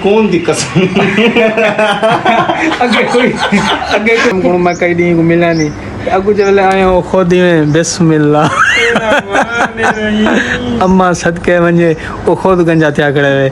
कौन दी कसम अगे कोई मैं कई दी को मिला नहीं अगू जब आया हो खुद ही में बिस्मिल्लाह अम्मा सदके वंजे वो खुद गंजा त्या करे वे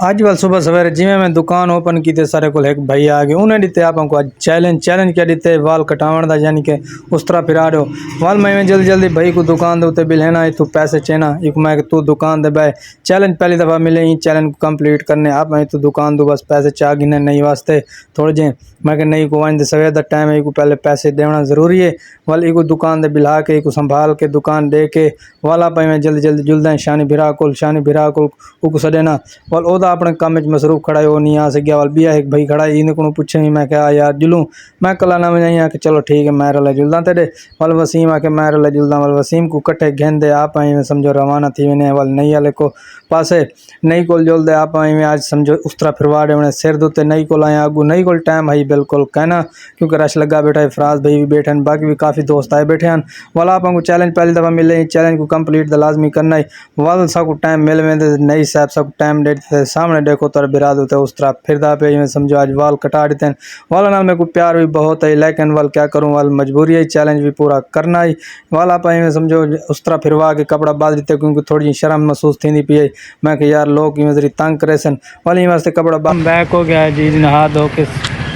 आज वाल सुबह सवेरे जिमें मैं दुकान ओपन की थे सारे को एक भाई आ गए उन्हें दिते आप को चैलेंज क्या दिते वाल कटावन दा यानी कि उस तरह फिरा रहे हो वाल मैं जल्दी जल्दी भाई को दुकान दे उते बिल है ना तू पैसे चेना एक मैं तू दुकान दे भाई चैलेंज पहली दफ़ा मिले ही चैलेंज को कंप्लीट करने आप मैं तू दुकान दो बस पैसे चाह गिने नहीं वास्ते थोड़े जे मैं कि नहीं को वन सवेर दा टाइम है को पहले पैसे देना ज़रूरी है वाल एक दुकान दे बिला के एक संभाल के दुकान दे के वाला पाई मैं जल्दी जल्दी जुलदा शानी भिरा को सदेना वाल ओदा अपने काम में मसरूफ खड़ा है वो नहीं आ सकिया वाल बिया एक भाई खड़ा इन को पूछे मैं क्या यार जुलूँ मैं कला ना में आके चलो ठीक है मैं रला जुलदा तेरे वाल वसीम आके मैं रला जुलदा वाल वसीम को कट्ठे गेंदे आप आई में समझो रवाना थी वने वाल नहीं वाले को पासे नहीं को जुल दे आप आई में आज समझो उस तरह फिरवाड़े उन्हें सिर दोते नहीं को लाए आगू नहीं को टाइम है बिल्कुल कहना क्योंकि रश लगा बैठा है फराज भाई भी बैठे हैं बाकी भी काफ़ी दोस्त आए बैठे हैं वाला आपको चैलेंज पहली दफ़ा मिले चैलेंज को कंप्लीट द लाजमी करना है वाल सब टाइम मिल में नहीं साहब सब टाइम देते सामने देखो तर बिराद होते उस तरह फिरदा पे में समझो आज वाल कटा देते हैं वाला नाल मेरे को प्यार भी बहुत है लेकिन वाल क्या करूँ वाल मजबूरी है चैलेंज भी पूरा करना ही वाला पाई में समझो उस तरह फिरवा के कपड़ा बांध देते क्योंकि थोड़ी शर्म महसूस थी पी मैं कि यार लोग जरी तंग करे सन वाली वास्ते कपड़ा बैक हो गया जी नहा धो के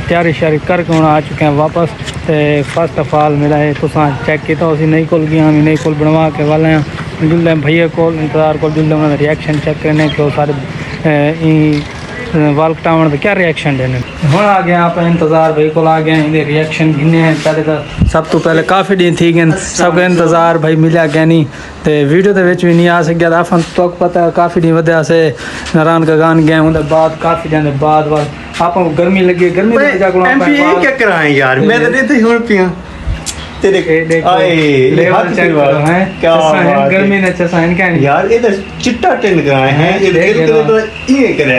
तैयारी शारी करके हूँ आ चुके हैं वापस तो फर्स्ट ऑफ ऑल मेरा है तो चेक किया उसी नहीं खोल गया हम नहीं खोल बनवा के वाले हैं जुल्ले भैया को इंतजार को जुल्ले उन्होंने रिएक्शन चेक करने के सारे वाल कटावन तो क्या रिएक्शन देने हूँ आ गया आप इंतजार भाई को आ गया इन्हें रिएक्शन गिने हैं पहले तो सब तो पहले काफ़ी दिन थी गए सब इंतजार भाई मिला गया नहीं तो वीडियो के भी नहीं आ सकिया था अपन तो पता है काफ़ी दिन वजह से नारायण का गान गए उनके बाद काफ़ी दिन बाद आप गर्मी लगी गर्मी क्या कराएं यार मैं तो नहीं हुन पिया तेरे लेवल चेक करो हैं क्या गर्मी ने चसा इनका यार ये तो चिट्टा टेन कराए हैं ये तो ये करे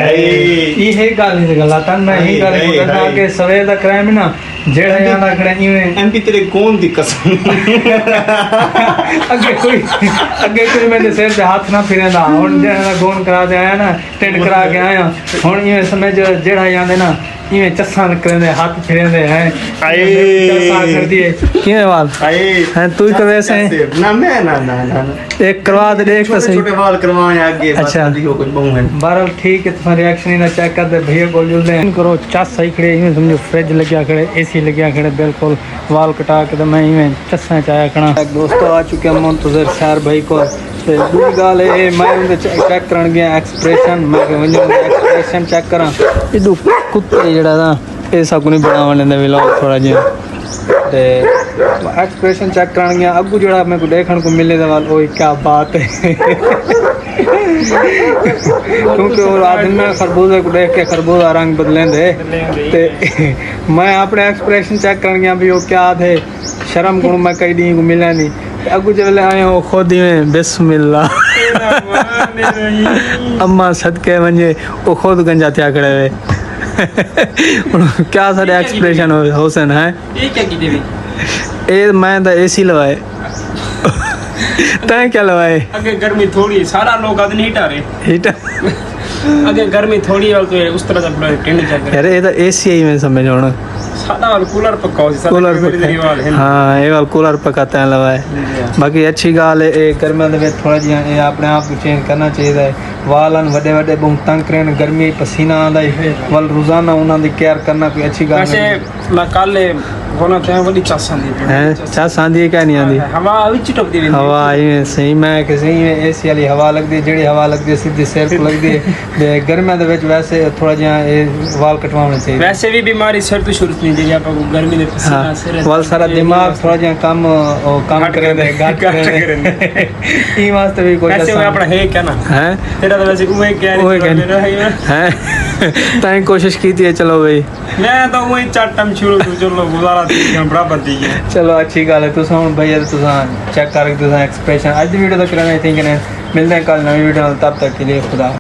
ये है गाल नहीं गलत है मैं ही गाल बोलता कि सवेर दा क्राइम ना जेड़ा जाना खड़ा इवें एमपी तेरे कौन दी कसम अगे कोई मेरे सिर पे हाथ ना फिरेंदा हुन जेड़ा गोन करा दे आया ना टेंड करा के आया हुन ये समझ जेड़ा जांदे ना इवें चस्सा करने हाथ फिरेंदे हैं चस्सा कर दिए किए वाल हैं तू ही वैसे ना मैं ना एक करवा दे देख तो सही छोटे वाल करवाए आगे अच्छा हो कुछ बहु है बहरहाल ठीक है तुम्हारा रिएक्शन ही ना चेक कर दे भैया को जुल दे करो चस सही खड़े इवें समझो फ्रिज लगिया खड़े एसी लगिया खड़े बिल्कुल वाल कटा के मैं इवें चस्सा चाया खड़ा दोस्तों आ चुके हैं मुंतजर सैर भाई को दूसरी गाल है मैं उनके चेक करन गया एक्सप्रेशन मैं एक्सप्रेशन चेक करा इदू कुत्ते जड़ा ना ये सब नहीं बनावन दे व्लॉग थोड़ा जिहा ते एक्सप्रेशन चेक करन गया अगू जड़ा मेरे को देखने को मिले वाल ओए क्या बात है क्योंकि वो आदमी में खरबूजे को देख के खरबूजा रंग बदलेंदे ते मैं अपने एक्सप्रेशन चेक करन गया भी वो क्या थे शर्म को मैं कई दी को मिला नहीं अगू जब आए हो खुद ही में बिस्मिल्लाह अम्मा सदके वंजे वो खुद गंजा त्या खड़े वे क्या सारे एक्सप्रेशन हो हुसैन है ये क्या की देवी ए मैं तो एसी लवाए तैं क्या लवाए अगे गर्मी थोड़ी सारा लोग आदमी हीटर अगे गर्मी थोड़ी और तो उस तरह से टेंड चल यार ये तो एसी ही मैं समझ होना सादा वाला कूलर पक्का हो सादा कूलर वाल है हाँ ये वाला कूलर पकाते हैं लवाए बाकी अच्छी गाल है ये गर्मियों में थोड़ा जिहा ये अपने आप को चेंज करना चाहिए वालन वडे वडे बहुत तंग करें गर्मी पसीना आंदा है वाल रोजाना उन्होंने केयर करना कोई अच्छी गाल वैसे मैं कल होना चाहिए बड़ी चास आंदी है चास आंदी है क्या नहीं आंदी हवा विच टपदी रहंदी हवा आई सही मैं कि सही में एसी वाली हवा लगदी जेड़ी हवा लगदी सीधी सिर को लगदी है गर्मियों ਦੇ ਵਿੱਚ वैसे थोड़ा जिहा वाल कटवाने चाहिए वैसे भी बीमारी सिर तो शुरू नहीं जी आपको गर्मी दे पसीना सिर वाल सारा दिमाग थोड़ा जिहा काम करे दे घट करे ई वास्ते भी कोई वैसे अपना है क्या ना है तेरा तो वैसे उहे क्या है ताई कोशिश की थी चलो भाई मैं तो वही चाटम शुरू तो चलो गुजारा बराबर दी है चलो अच्छी गल है तुसा हुन भैया तुसा चेक करके तुसा एक्सप्रेशन आज दी वीडियो तक करना आई थिंक मिलते हैं कल नई वीडियो तब तक के लिए खुदा।